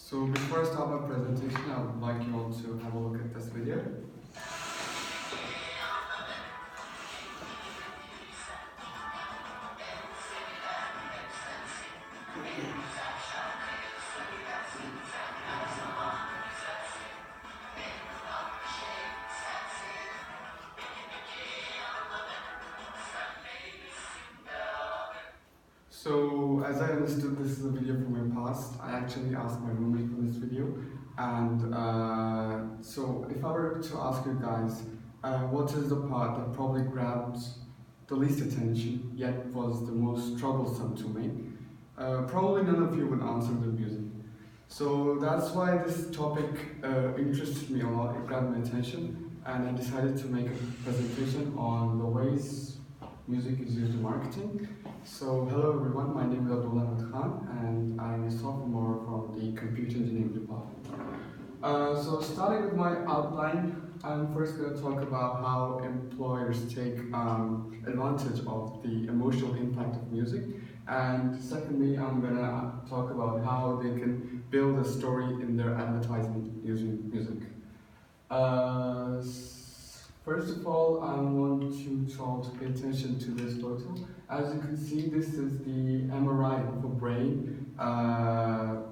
So before I start my presentation, I would like you all to have a look at this video. So as I understood, this is a video from my past. I actually asked my roommate for this video, and so if I were to ask you guys, what is the part that probably grabs the least attention, yet was the most troublesome to make? Probably none of you would answer the music. So that's why this topic interested me a lot, it grabbed my attention, and I decided to make a presentation on the ways music is used in marketing. So hello everyone, my name is Abdullah Ahmed Khan, and I'm a sophomore from the Computer Engineering Department. So starting with my outline, I'm first going to talk about how employers take advantage of the emotional impact of music. And secondly, I'm going to talk about how they can build a story in their advertisement using music. First of all, I want you all to pay attention to this photo. As you can see, this is the MRI of a brain, a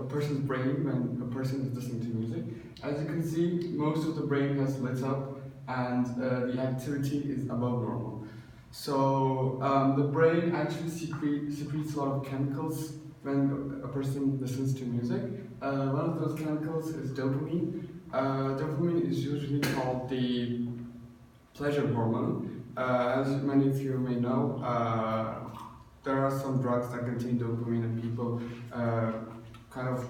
person's brain when a person is listening to music. As you can see, most of the brain has lit up and the activity is above normal. So the brain actually secretes a lot of chemicals when a person listens to music. One of those chemicals is dopamine. Dopamine is usually called the pleasure hormone. As many of you may know, there are some drugs that contain dopamine and people kind of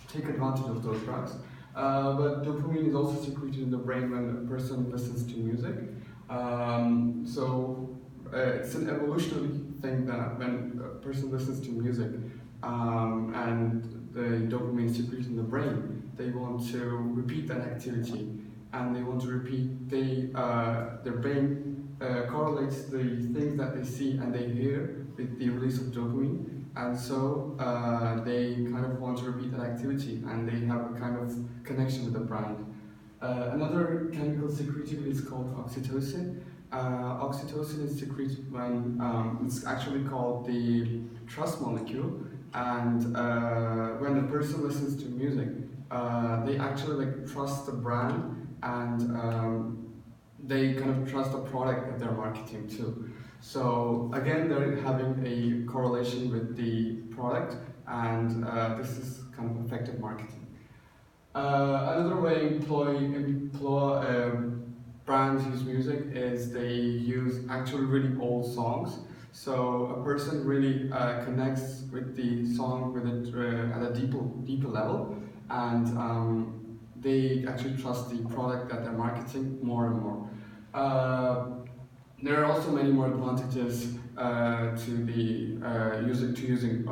take advantage of those drugs. But dopamine is also secreted in the brain when a person listens to music. It's an evolutionary thing that when a person listens to music and the dopamine is secreted in the brain, they want to repeat that activity, and they want to repeat. Their brain correlates the things that they see and they hear with the release of dopamine, and so they kind of want to repeat that activity, and they have a kind of connection with the brand. Another chemical secreted is called oxytocin. Oxytocin is secreted when it's actually called the trust molecule, and when a person listens to music, they actually trust the brand, and they kind of trust the product that they're marketing to. So again, they're having a correlation with the product, and this is kind of effective marketing. Another way brands use music is they use actually really old songs. So a person really connects with the song with it at a deeper level, and they actually trust the product that they're marketing more and more. There are also many more advantages to using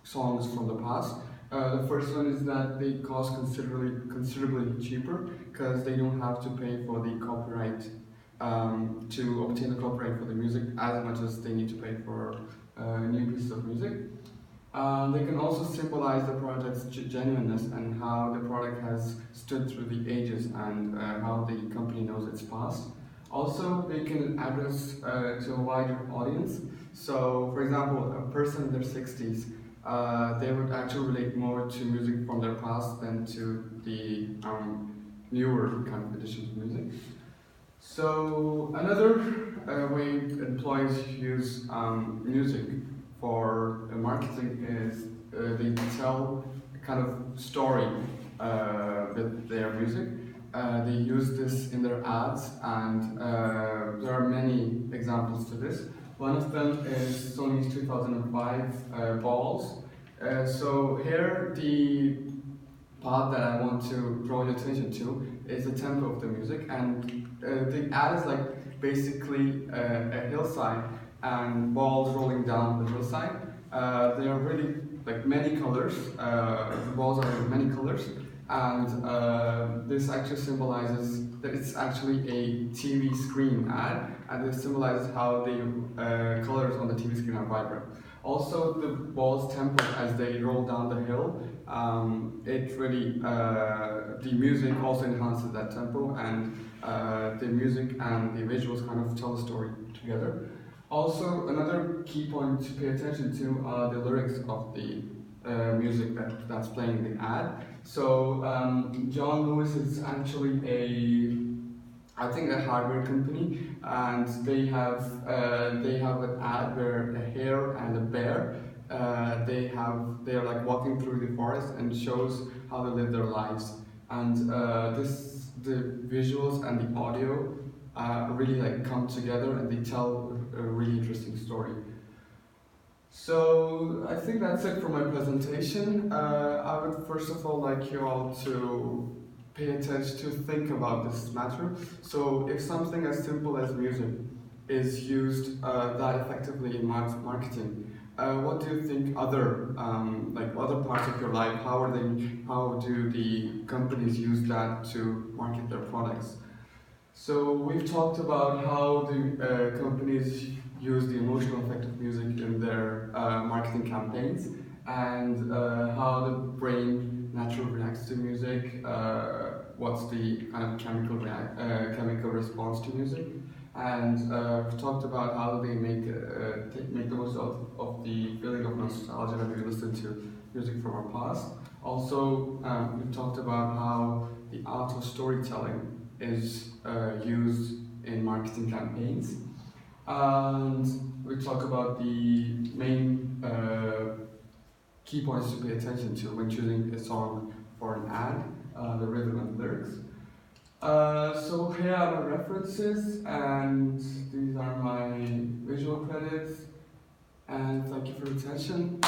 songs from the past. The first one is that they cost considerably cheaper because they don't have to pay for the copyright to obtain the copyright for the music as much as they need to pay for new pieces of music. They can also symbolize the project's genuineness and how the product has stood through the ages, and how the company knows its past. Also, they can address to a wider audience. So, for example, a person in their 60s, they would actually relate more to music from their past than to the newer kind of editions of music. So another way employees use music for marketing is they tell a kind of story with their music. They use this in their ads, and there are many examples to this. One of them is Sony's 2005 balls. So here the part that I want to draw your attention to is the tempo of the music, and the ad is basically a hillside and balls rolling down the hillside. They are really many colors. The balls are in many colors, and this actually symbolizes that it's actually a TV screen ad, and this symbolizes how the colors on the TV screen are vibrant. Also, the ball's tempo as they roll down the hill, it really, the music also enhances that tempo, and the music and the visuals kind of tell a story together. Also, another key point to pay attention to are the lyrics of the music that's playing in the ad. So, John Lewis is actually I think a hardware company, and they have an ad where a hare and a bear they're like walking through the forest, and shows how they live their lives. And the visuals and the audio really like come together, and they tell a really interesting story. So I think that's it for my presentation. I would first of all like you all to pay attention to think about this matter. So if something as simple as music is used that effectively in marketing, what do you think other like other parts of your life? How do the companies use that to market their products? So we've talked about how the companies use the emotional effect of music in their marketing campaigns, and how the brain naturally reacts to music. What's the kind of chemical response to music? And we've talked about how they make the most of the feeling of nostalgia when we listen to music from our past. Also, we've talked about how the art of storytelling is used in marketing campaigns. And we talk about the main key points to pay attention to when choosing a song for an ad, the rhythm and lyrics. So here are my references, and these are my visual credits. And thank you for your attention.